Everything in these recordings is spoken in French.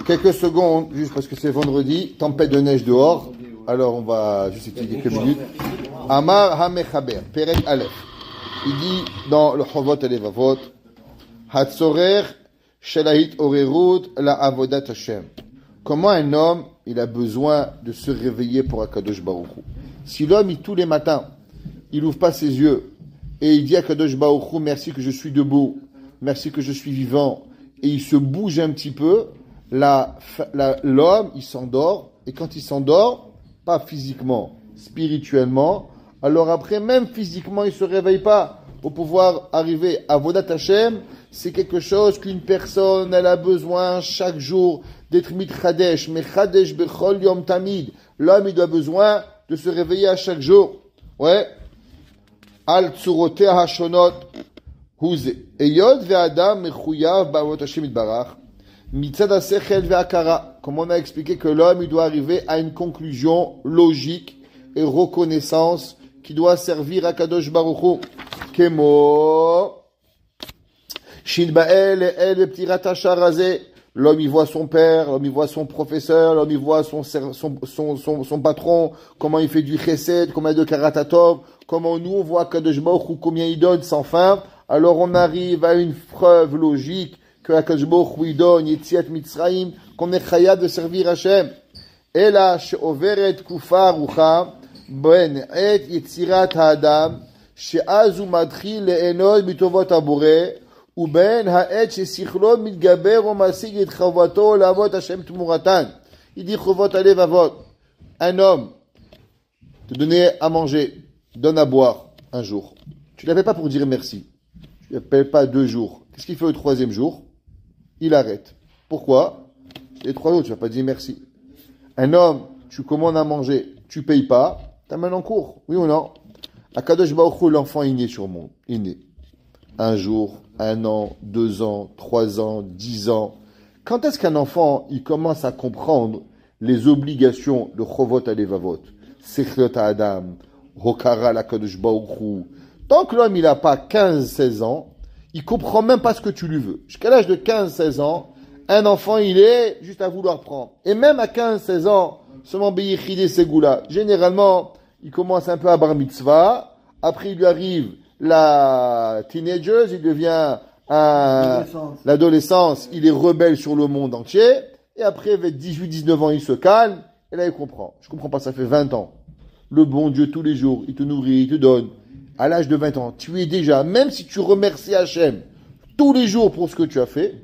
Quelques secondes, juste parce que c'est vendredi, tempête de neige dehors. Alors on va juste étudier quelques minutes. Amar Hamechaber, Perek Aleph. Il dit dans le Chovot et Levavot, Hatzorer Shelahit Orerut la Avodat Hashem. Comment un homme, il a besoin de se réveiller pour Akadosh Baruch Hu. Si l'homme, tous les matins, il ouvre pas ses yeux et il dit à Akadosh Baruch Hu, merci que je suis debout, merci que je suis vivant, et il se bouge un petit peu, l'homme, il s'endort, et quand il s'endort, pas physiquement, spirituellement, alors après, même physiquement, il se réveille pas pour pouvoir arriver à Avodat Hashem. C'est quelque chose qu'une personne, elle a besoin chaque jour d'être mitchadesh, mais chadesh bechol yom tamid. L'homme, il doit besoin de se réveiller à chaque jour. Ouais. Al tsurote hashonot huze. Eyod ve'adam mechuyav ba'avot Hashem itbarach. Mitzad ha'sechel ve'akara. Comme on a expliqué que l'homme, il doit arriver à une conclusion logique et reconnaissance qui doit servir à Kadosh Baruch Hu. Kemo Shilba'el el b'tirat hashar hazeh. L'homme, il voit son père, l'homme, il voit son professeur, l'homme, il voit son patron, comment il fait du chesed, combien de karatatov, comment nous, on voit Kadosh Baruch Hu, combien il donne sans fin. Alors on arrive à une preuve logique que Kadosh Baruch Hu, il donne, Yetziat Mitzrayim, qu'on est chaya de servir Hashem. Ela she'overet kufa rucha, ben et yetzirat ha'adam, she'azu matchil le'enod mitovot haboreh, ובין העת ששכלו מתגבר ומשיג את חובתו לעבוד השם תמורתן. Il dit חובות הלבבות. Un homme te donnait à manger, donne à boire un jour. Tu ne l'appelles pas pour dire merci. Tu ne l'appelles pas 2 jours. Qu'est-ce qu'il fait au 3e jour? Il arrête. Pourquoi? Les 3 jours, tu ne vas pas dire merci. Un homme, tu commandes à manger, tu ne payes pas, tu amènes en cours. Oui ou non? À Kadosh Baruch Hu, l'enfant est né sur le monde. Il est né. 1 jour, 1 an, 2 ans, 3 ans, 10 ans. Quand est-ce qu'un enfant, il commence à comprendre les obligations de Chovot Alevavot, Sechlot Adam, Hokara la Kadosh Baruch Hu? Tant que l'homme, il n'a pas 15-16 ans, il comprend même pas ce que tu lui veux. Jusqu'à l'âge de 15-16 ans, un enfant, il est juste à vouloir prendre. Et même à 15-16 ans, seulement Beyichide Segula. Généralement, il commence un peu à bar mitzvah. Après, il lui arrive la teenager, il devient l'adolescence, il est rebelle sur le monde entier, et après, avec 18-19 ans, il se calme, et là, il comprend. Je comprends pas, ça fait 20 ans. Le bon Dieu, tous les jours, il te nourrit, il te donne. À l'âge de 20 ans, tu es déjà, même si tu remercies Hachem tous les jours pour ce que tu as fait,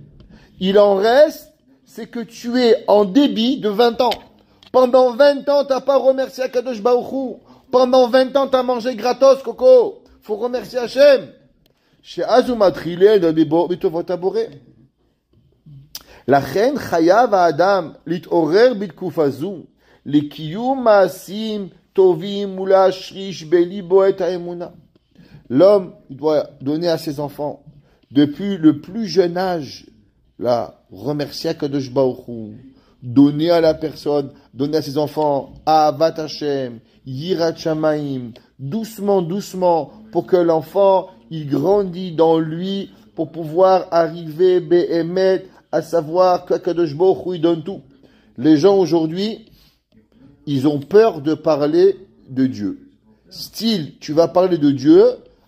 il en reste, c'est que tu es en débit de 20 ans. Pendant 20 ans, t'as pas remercié Akadosh Baruch Hu. Pendant 20 ans, t'as mangé gratos, Coco. Faut remercier Hachem. Chez Azumatrile dans les bitovot haboreh. La reine chayav Adam litorer bitkufazu likiyum maasim tovim ula shrish belibo et haemuna. L'homme, il doit donner à ses enfants depuis le plus jeune âge, là, remercier Kadosh Baruch Hu, donner à la personne, donner à ses enfants Ahavat Hashem, Yirat Shamayim, doucement, doucement, pour que l'enfant, il grandit dans lui, pour pouvoir arriver, Be'emet, à savoir que Kadosh Baruch Hu, il donne tout. Les gens aujourd'hui, ils ont peur de parler de Dieu. Style, tu vas parler de Dieu,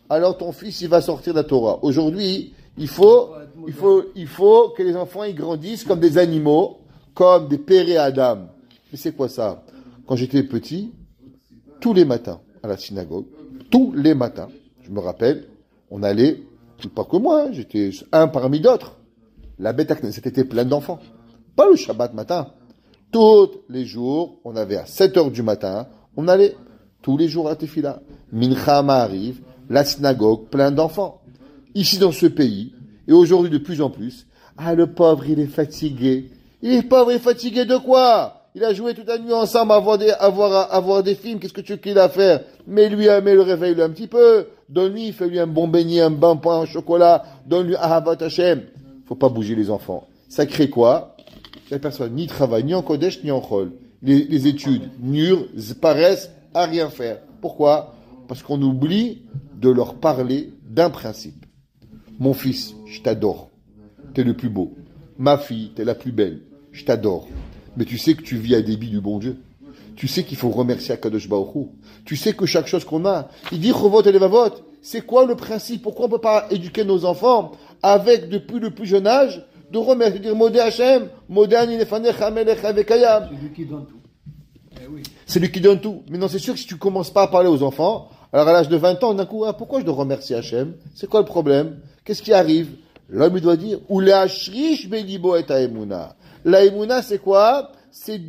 alors ton fils, il va sortir de la Torah. Aujourd'hui, il faut que les enfants, ils grandissent comme des animaux, comme des pères et Adam. Mais c'est quoi ça? Quand j'étais petit, tous les matins, à la synagogue, tous les matins, je me rappelle, on allait, pas que moi, j'étais un parmi d'autres. La bête c'était plein d'enfants. Pas le Shabbat matin. Tous les jours, on avait à 7h du matin, on allait tous les jours à Tefila. Mincha arrive, la synagogue, plein d'enfants. Ici dans ce pays, et aujourd'hui de plus en plus, ah le pauvre il est fatigué. Il est pauvre et fatigué de quoi? Il a joué toute la nuit ensemble à voir des films. Qu'est-ce que tu veux qu'il a à faire? Mais lui, mais le réveille-le un petit peu. Donne-lui, fais-lui un bon beignet, un bon pain au chocolat. Donne-lui Ahavat Hashem. Faut pas bouger les enfants. Ça crée quoi? La personne ni travaille, ni en Kodesh, ni en Chol. Les études, nures, paraissent à rien faire. Pourquoi? Parce qu'on oublie de leur parler d'un principe. Mon fils, je t'adore. T'es le plus beau. Ma fille, t'es la plus belle. je t'adore. Mais tu sais que tu vis à débit du bon Dieu. Tu sais qu'il faut remercier Akadosh Baruch Hu. Tu sais que chaque chose qu'on a, il dit Chovot et Levavot. C'est quoi le principe? Pourquoi on ne peut pas éduquer nos enfants avec, depuis le plus jeune âge, de remercier, de dire Modé Hashem, Modé Ani Lefanecha Melech Vekayam. C'est lui qui donne tout. Eh oui. C'est lui qui donne tout. Mais non, c'est sûr que si tu commences pas à parler aux enfants, alors à l'âge de 20 ans, d'un coup, ah, pourquoi je dois remercier Hachem? C'est quoi le problème? Qu'est-ce qui arrive? L'homme, il doit dire, ou l'ashrish belibo et haemuna. La emuna, c'est quoi? C'est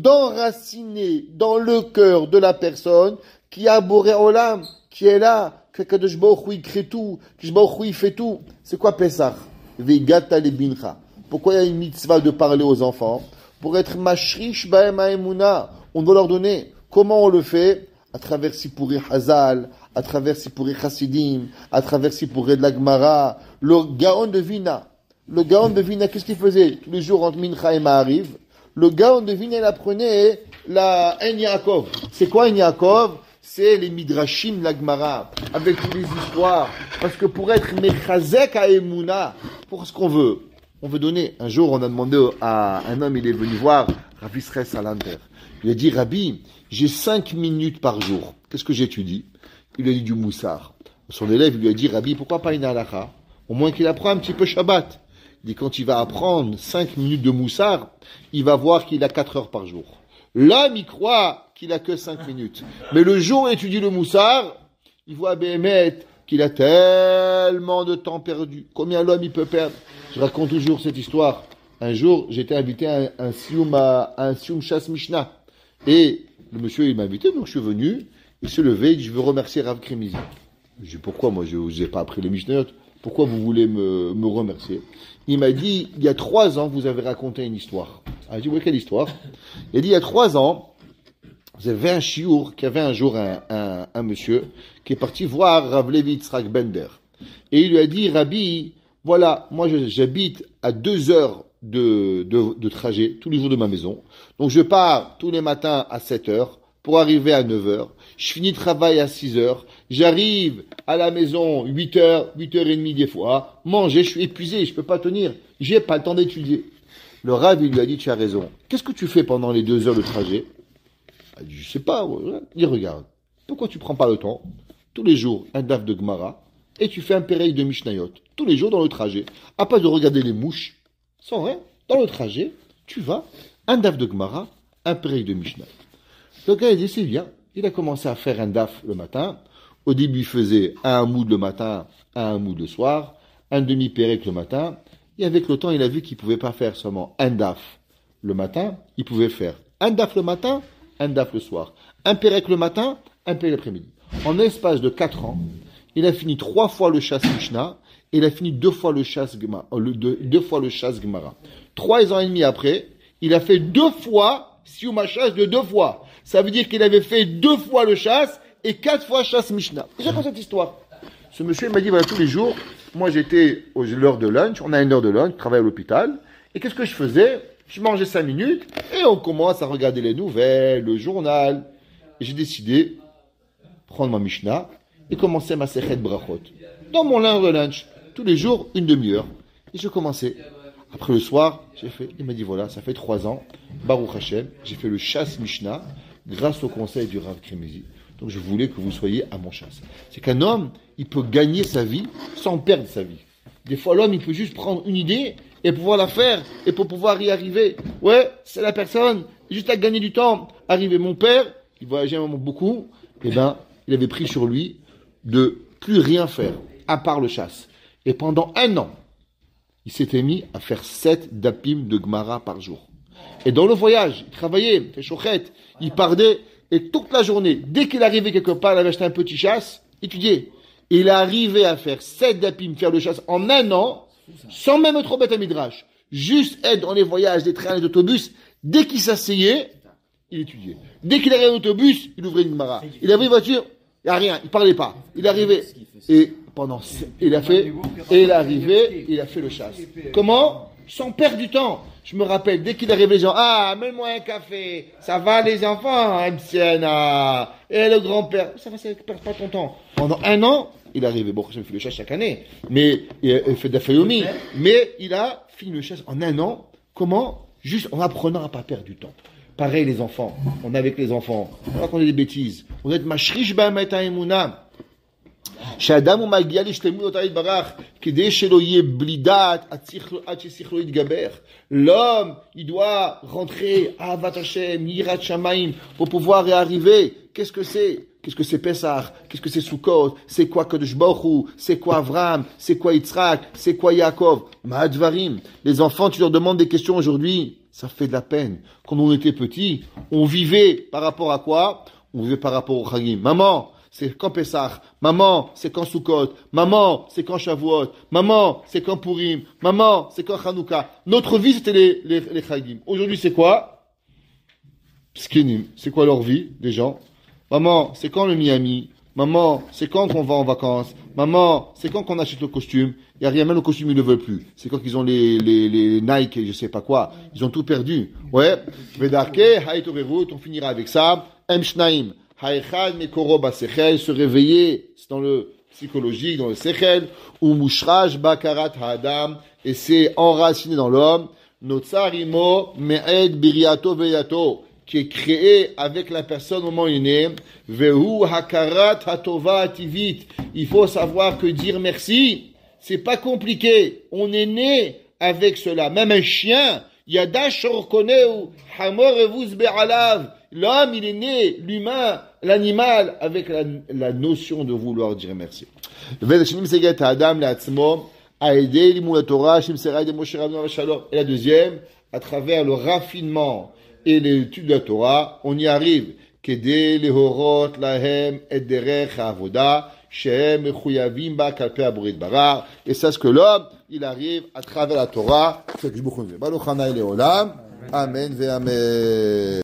d'enraciner dans le cœur de la personne qui a Boré Olam, qui est là, que Kadosh Baruch Hu, il crée tout, que Baruch Hu, il fait tout. C'est quoi Pesach? Vegata lebincha. Pourquoi il y a une mitzvah de parler aux enfants? Pour être mashrish baem haemuna. On doit leur donner. Comment on le fait? À travers Sipuri Hazal, à travers Sipuri Chassidim, à travers Sipuri de la Gemara, le Gaon de Vina. Le Gaon de Vina, qu'est-ce qu'il faisait? Tous les jours entre Mincha et Ma'ariv, le Gaon de Vina, il apprenait la En Yaakov. C'est quoi En Yaakov? C'est les Midrashim de la Gemara, avec toutes les histoires. Parce que pour être Mechazek à Emouna, pour ce qu'on veut, on veut donner. Un jour, on a demandé à un homme, il est venu voir Rav Israël Salanter. Il a dit, Rabbi, j'ai 5 minutes par jour. Qu'est-ce que j'étudie? Il lui a dit du moussard. Son élève, il lui a dit, Rabbi, pourquoi pas une halakha? Au moins qu'il apprend un petit peu Shabbat. Il dit, quand il va apprendre 5 minutes de moussard, il va voir qu'il a 4 heures par jour. L'homme, il croit qu'il a que 5 minutes. Mais le jour où il étudie le moussard, il voit Béhémet qu'il a tellement de temps perdu. Combien l'homme, il peut perdre? Je raconte toujours cette histoire. Un jour, j'étais invité à un Sioum Shas Mishnah. Et le monsieur, il m'a invité, donc je suis venu, il s'est levé, il dit, je veux remercier Rav Krimizi. Je dis, pourquoi? Moi, je vous ai pas appris les Mishnayot. Pourquoi vous voulez me remercier? Il m'a dit, il y a 3 ans, vous avez raconté une histoire. Ah, j'ai dit, oui, quelle histoire? Il a dit, il y a 3 ans, vous avez un chiour, qui avait un jour un monsieur, qui est parti voir Rav Levi Yitzhak Bender. Et il lui a dit, Rabbi, voilà, moi, j'habite à 2 heures de trajet tous les jours de ma maison. Donc je pars tous les matins à 7 heures pour arriver à 9 heures. Je finis le travail à 6 heures. J'arrive à la maison 8 heures, 8 heures et demie des fois. Manger, je suis épuisé, je peux pas tenir. J'ai pas le temps d'étudier. Le Rav, il lui a dit, tu as raison. Qu'est-ce que tu fais pendant les 2 heures de trajet? Il a dit, je sais pas. Il dit, regarde. Pourquoi tu prends pas le temps? Tous les jours, un daf de Gemara. Et tu fais un péreil de Mishnayot. Tous les jours dans le trajet. À pas de regarder les mouches. Sans rien, dans le trajet, tu vas, un daf de Gemara, un péreil de Mishnah. Le gars, il dit, c'est bien. Il a commencé à faire un daf le matin. Au début, il faisait un hamoud le matin, un hamoud le soir, un demi-pérec le matin. Et avec le temps, il a vu qu'il ne pouvait pas faire seulement un daf le matin. Il pouvait faire un daf le matin, un daf le soir. Un pérec le matin, un pérec l'après-midi. En espace de 4 ans, il a fini 3 fois le chasse Mishnah. Il a fini 2 fois le chasse Gemara. 2 fois le chasse Gemara. 3 ans et demi après, il a fait 2 fois Siouma chasse de 2 fois. Ça veut dire qu'il avait fait 2 fois le chasse et 4 fois chasse Mishnah. Et j'attends cette histoire. Ce monsieur, il m'a dit, voilà, tous les jours, moi j'étais à l'heure de lunch, on a une heure de lunch, je travaille à l'hôpital, et qu'est-ce que je faisais? Je mangeais 5 minutes, et on commence à regarder les nouvelles, le journal. Et j'ai décidé de prendre ma Mishnah et commencer ma Sechet Brachot. Dans mon heure de lunch. Tous les jours, une demi-heure. Et je commençais. Après le soir, j'ai fait, il m'a dit voilà, ça fait 3 ans, Baruch Hashem, j'ai fait le chasse Mishnah, grâce au conseil du Rav Krimizi. Donc je voulais que vous soyez à mon chasse. C'est qu'un homme, il peut gagner sa vie sans perdre sa vie. Des fois, l'homme, il peut juste prendre une idée et pouvoir la faire, et pour pouvoir y arriver. Ouais, c'est la personne, juste à gagner du temps. Arrivé, mon père, il voyageait vraiment beaucoup, et ben, il avait pris sur lui de plus rien faire, à part le chasse. Et pendant 1 an, il s'était mis à faire 7 dapim de Gemara par jour. Et dans le voyage, il travaillait, il fait chouchette, il partait, et toute la journée, dès qu'il arrivait quelque part, il avait acheté un petit chasse, étudier. Et il est arrivé à faire 7 dapim, faire le chasse en 1 an, sans même trop bête à midrash. Juste être dans les voyages, des trains, des autobus. Dès qu'il s'asseyait, il étudiait. Dès qu'il arrivait en autobus, il ouvrait une Gemara. Il avait une voiture, il n'y a rien, il parlait pas. Il arrivait, et il a fait le chasse. Comment? Sans perdre du temps. Je me rappelle, dès qu'il arrivait, les gens, amène-moi un café. Ça va, les enfants, MCNA. Et le grand-père. Ça va, ça ne perd pas ton temps. Pendant 1 an, il est arrivé. Bon, je fais le chasse chaque année. Mais, il fait d'affayomi. Mais il a fini le chasse en 1 an. Comment? Juste en apprenant à pas perdre du temps. Pareil les enfants, on est avec les enfants, on raconte des bêtises. On est mashrish ba'amet ha'emunah. שאדם הוא מגיע להשתלמות אותה יתברך, כדי שלא יהיה בלי דעת עד ששכלו יתגבר. L'homme, il doit rentrer à Avat Hashem, Yirat Shamaim, pour pouvoir y arriver. Qu'est-ce que c'est? Qu'est-ce que c'est Pessah? Qu'est-ce que c'est Sukkot? C'est quoi Kodesh Baruch Hu? C'est quoi Avram? C'est quoi Yitzhak? C'est quoi Yaakov? Ma'advarim. Les enfants, tu leur demandes des questions aujourd'hui, ça fait de la peine. Quand on était petits, on vivait par rapport à quoi? On vivait par rapport au Chagim. Maman, c'est quand Pessah. Maman, c'est quand Sukkot. Maman, c'est quand Shavuot. Maman, c'est quand Purim. Maman, c'est quand Hanouka. Notre vie, c'était les Chagim. Aujourd'hui, c'est quoi? Skinim. C'est quoi leur vie, des gens? Maman, c'est quand le Miami? Maman, c'est quand qu'on va en vacances? Maman, c'est quand qu'on achète le costume? Il n'y a rien, même le costume, ils ne le veulent plus. C'est quand qu'ils ont les Nike, je sais pas quoi. Ils ont tout perdu. Ouais. Vedarke, Haïtoverut, on finira avec ça. Shnaim. Haïchad Mekoro Basechel, se réveiller, c'est dans le psychologique, dans le Sechel, ou Mushraj Bakarat Hadam, et c'est enraciné dans l'homme, Notsarimo Me'ed Biriato Veyato, qui est créé avec la personne au moment où il est né, Vehu Hakarat Hatova Ativit, il faut savoir que dire merci, c'est pas compliqué, on est né avec cela, même un chien, Yadash Orkoneu, Hamor Evuz Be'alav, l'homme, il est né, l'humain, l'animal, avec la notion de vouloir dire merci. Et la deuxième, à travers le raffinement et l'étude de la Torah, on y arrive. Et c'est ce que l'homme, il arrive à travers la Torah. Amen ve amen.